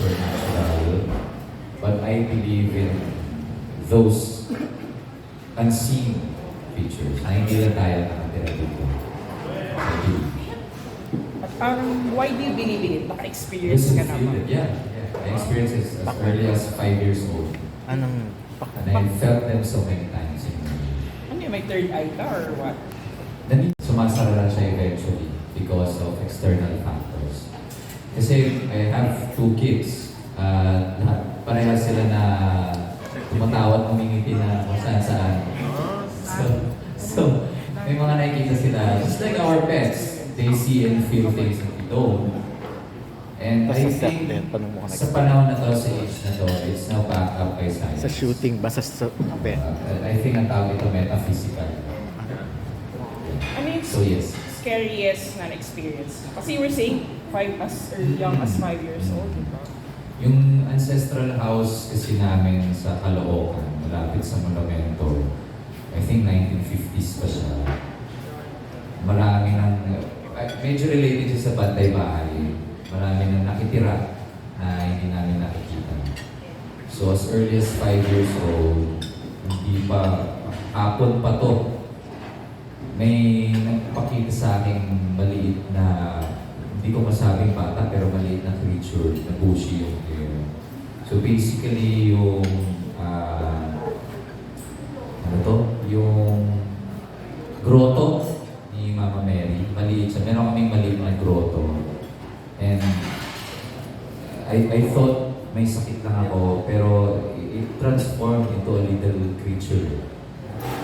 supernatural, but I believe in those unseen features na hindi lang tayo nakatira dito. I believe. At why do you believe in it? Naka-experience Yes, ka I feel naman. it. Yeah. I experienced it as early as 5 years old. Anong And I felt them so many times in my life. Ano yun, may third eye ka or what? Sumasara lang siya eventually because of external factors. Kasi I have 2 kids. Parehas sila na tumatawat, umingiti na kung saan. So, may mga nakikita sila. Just like our pets, they see and feel things that we don't. And I think sa panahon na to, sa age na to, it's now backed up by science. Sa shooting ba? Sa I think ang tawag ito metaphysical. Ano yung So yes. scariest na experience? Kasi you were saying as young as 5 years old, di ba? Yung ancestral house kasi namin sa Caloocan, malapit sa monumento, I think 1950s pa siya. Marami nang, medyo related siya sa Bantay Bahay. Marami nang nakitira na hindi namin nakikita. So as early as 5 years old, hindi pa, hapon pa to, may nagpakita sa akin maliit na, hindi ko masabing bata, pero maliit na creature, na bushy yung hair. So basically, yung, yung grotto ni Mama Mary, maliit siya. Meron kaming maliit na grotto. And I thought may sakit lang ako, pero it transformed into a little creature.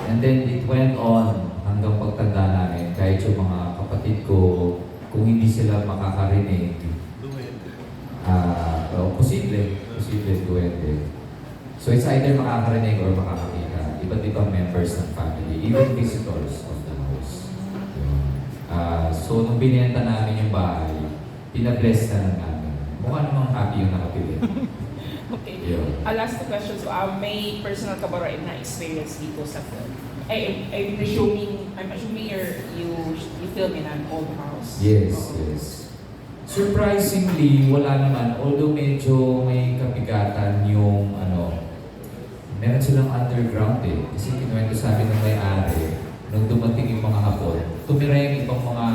And then it went on hanggang pagtanda namin, kahit yung mga kapatid ko, kung hindi sila makakarinig, posible duwende. So it's either makakarinig or makakakita. Iba't ibang members ng family, even visitors of the house. So nung binenta namin yung bahay, pinabless na lang namin. Mukha namang happy yung nakapili. Okay. Yeah. Last question. So, may personal ka ba rin na experience dito sa film? I'm assuming you film in an old house. Yes. Surprisingly, wala naman. Although medyo may kabigatan yung meron silang underground eh. Kasi kinuwento sa amin ng may-ari, nung dumating yung mga Hapon, tumira yung ibang mga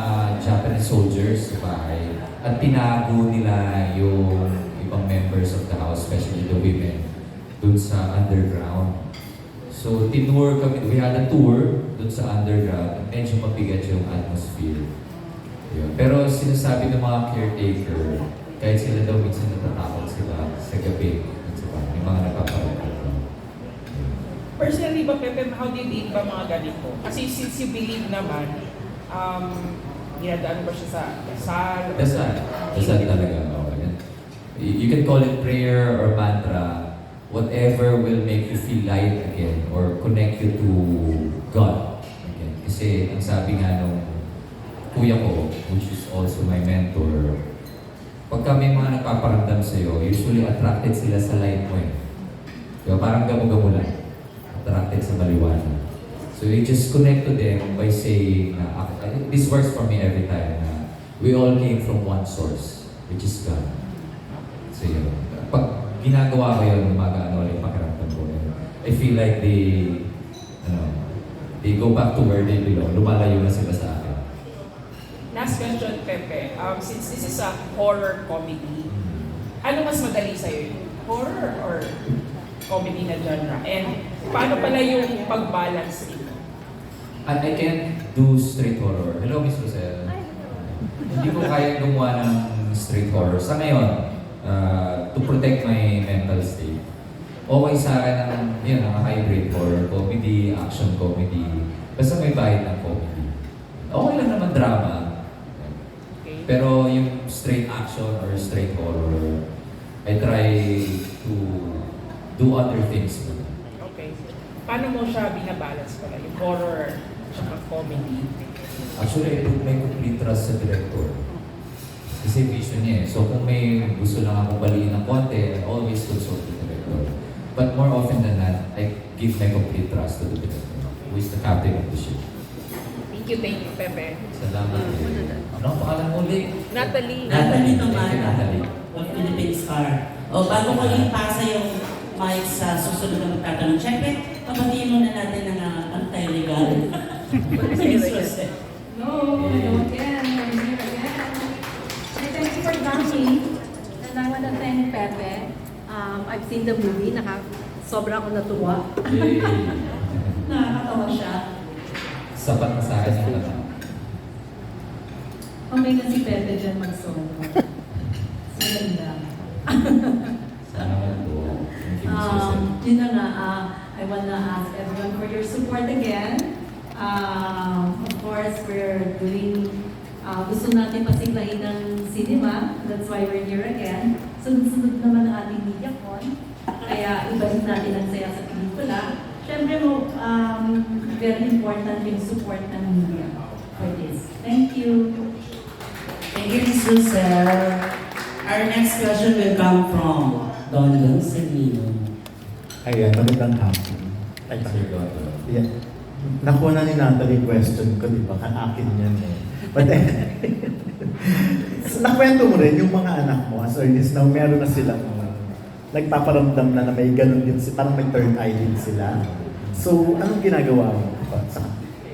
Japanese soldiers sa bahay at tinago nila yung ibang members of the house, especially the women, dun sa underground. So, tinur kami, we had a tour dun sa underground at medyo mabigat yung atmosphere. Yun. Pero sinasabi ng mga caretaker, kahit sila daw minsan natatakot sila sa gabi, yung mga nagpaparakot. Personally ba, Pepe, how do you deal ba mga ganito? Kasi since you believe naman, ginadaan ba siya sa dasal? Dasal talaga. Okay. You can call it prayer or mantra, whatever will make you feel light again or connect you to God again. Kasi ang sabi nga nung kuya ko, which is also my mentor, pagka may mga nagpaparamdam sa'yo, usually attracted sila sa light mo eh. Diba? Parang gamo-gamo lang. Attracted sa maliwanag. So you just connect to them by saying, this works for me every time, we all came from one source, which is God. So yun. Pag ginagawa ko yun, umaga yung pakiramdam ko. I feel like they go back to where they belong. Lumalayo na sila sa akin. Last question, Pepe. Since this is a horror comedy, ano mas madali sa'yo? Horror or comedy na genre? And paano pala yung pag-balance dito? I can't do straight horror. Hello, Miss Rosel. Hindi ko kaya gumawa ng straight horror. Sa ngayon, to protect my mental state. Okay sa akin ang hybrid horror, comedy, action comedy. Basta may bahid ng comedy. Okay lang naman drama. Okay. Pero yung straight action or straight horror, I try to do other things. Okay. Paano mo siya binabalance pala? Yung horror at comedy? Actually, I put my complete trust sa director. Kasi vision niya eh. So kung may gusto lang ako baliin ng konti, I always consult the director. But more often than not, I give my complete trust to the director, who is the captain of the ship. Thank you, Pepe. Salamat. Ano ang pangalan mo ulit? Natalie. Natalie. Thank you, Natalie. of Philippine Star. O bago ko ipasa yung mic sa susunod na magtatanong, syempre, pabatiin muna natin ng anti-legal. No, no again. I'm here again. And thank you for coming. And I want to thank Pepe. I've seen the movie. Sobra akong natuwa. Yay! Nakakatawa siya. Sapat na sa akin yung lahat. Mamay na si Pepe dyan mag-solo. Maganda. Sana mo po. Thank you, Mrs. Yun na nga, I wanna ask everyone for your support again. Of course, we're doing, gusto natin pasiglahin ng cinema. That's why we're here again. Sunod-sunod naman ang ating MediaCon. Kaya ibalik natin ang saya sa pelikula. Siyempre, very important yung support ng media for this. Thank you. Thank you, Ms. Lucelle. Our next question will come from Don Serino. Ayan, magandang hapon. Ay, Sir Goto. yeah. Nakuha na ni Natalie yung question ko, di ba? Akin yan eh. But so, nakwento mo rin yung mga anak mo as early as now, meron na silang nagpaparamdam na may ganun din, parang may third eye din sila. So, anong ginagawa mo?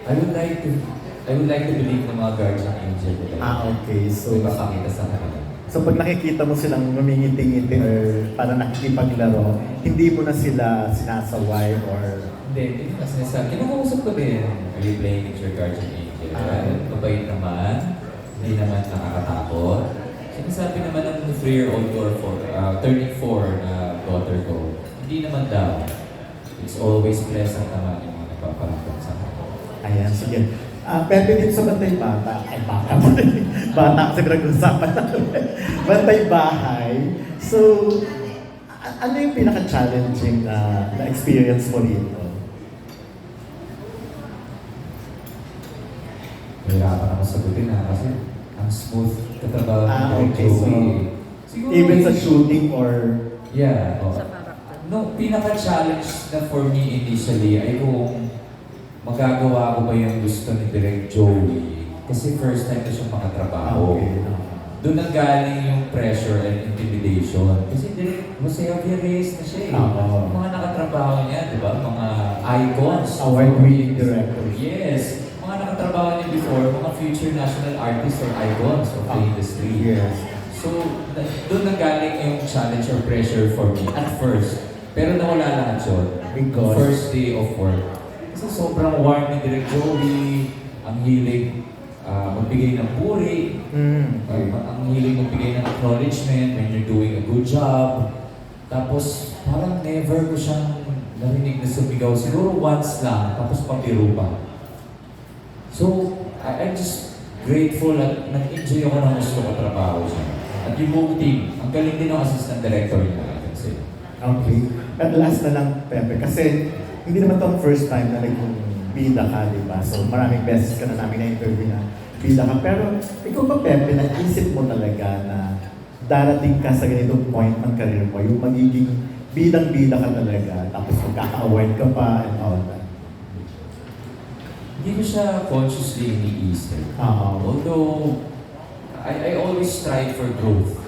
I would like to believe na mga guardian angel nila. Okay. So, ipapakita sa kanila. So, pag nakikita mo silang mamingiti-ngiti or parang nakikipaglaro, hindi mo na sila sinasaway or... Hindi ko kasi sinasabi. Kinakausap ko din. Are you playing with your guardian angel? Mabait naman. Hindi naman nakakatakot. Sinasabi naman ng 3-year-old or turning 4 na daughter ko, hindi naman daw. It's always pleasant naman yung mga nagpaparamdam sa akin. Ayan, sige. Pwede din sa Bantay Bata. Ay, bata mo rin. Bata kasi pinag-usapan natin. Bantay Bahay. So, ano yung pinaka-challenging na experience mo rito? Mahirapan ako sagutin na kasi ang smooth katrabaho ni Okay. So, Joey. Siguro even sa shooting or... Yeah. Oh. Sa character. No, pinaka-challenge na for me initially ay kung magagawa ko ba yung gusto ni Direk Joey. Kasi first time ko siyang makatrabaho. Okay. Doon nang galing yung pressure and intimidation. Kasi Direk Jose Reyes na siya eh. Oo. Mga nakatrabaho niya, di ba? Mga icons. Award-winning directors. Yes. Mga nakatrabaho niya before, mga future national artists or icons of the industry. Yes. So, doon nang galing yung challenge or pressure for me at first. Pero nawala lahat yun. Because? First day of work. Kasi sobrang warm ni Direk Joey, ang hilig magbigay ng puri, ang hilig magbigay ng acknowledgement when you're doing a good job. Tapos, parang never ko siyang narinig na sumigaw. Siguro once lang, tapos pabiro pa. So, I'm just grateful at nag-enjoy ako ng gusto ko trabaho siya. At yung buong team, ang galing din ng assistant director niya, I can say. Okay. At last na lang, Pepe, kasi hindi naman itong first time na naging bida ka, di ba? So maraming beses ka na namin na-interview na bida ka. Pero ikaw ba, Pepe, naisip mo talaga na darating ka sa ganitong point ng career mo, yung magiging bidang-bida ka talaga, tapos magkaka-award ka pa and all that? Hindi ko siya consciously iniisip. Although, I always strive for growth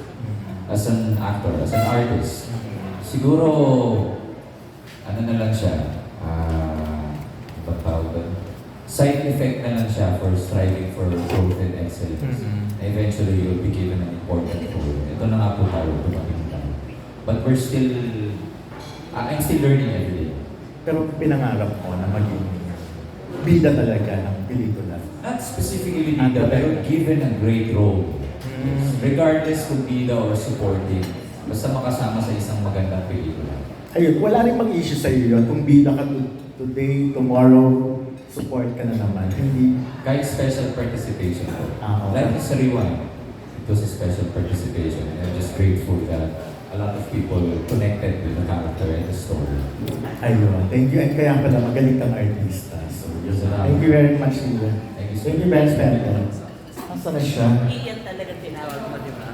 as an actor, as an artist. Siguro, ano na lang siya, ibang tawag ba? Side effect na lang siya for striving for growth and excellence. Eventually, you'll be given an important role. Ito na nga po tayo, dumating tayo. But we're still, I'm still learning every day. Pero pinangarap mo na maging bida talaga ng pelikula. Not specifically bida, pero given a great role. Regardless kung bida or supporting, basta makasama sa isang magandang pelikula. Ayun, wala rin mag-issue sa iyo yun. Kung bida ka today, tomorrow, support ka na naman. Hindi. Kahit special participation po. Okay. Like sa Rewind, it was a special participation. And I'm just grateful that a lot of people connected with the character and the story. Ayun, thank you. And kaya pala magaling kang artista. So, thank you very much, Lila. Thank you so Thank you, Ben Spencer. Asa na siya? Iyan talaga tinawag mo, di ba?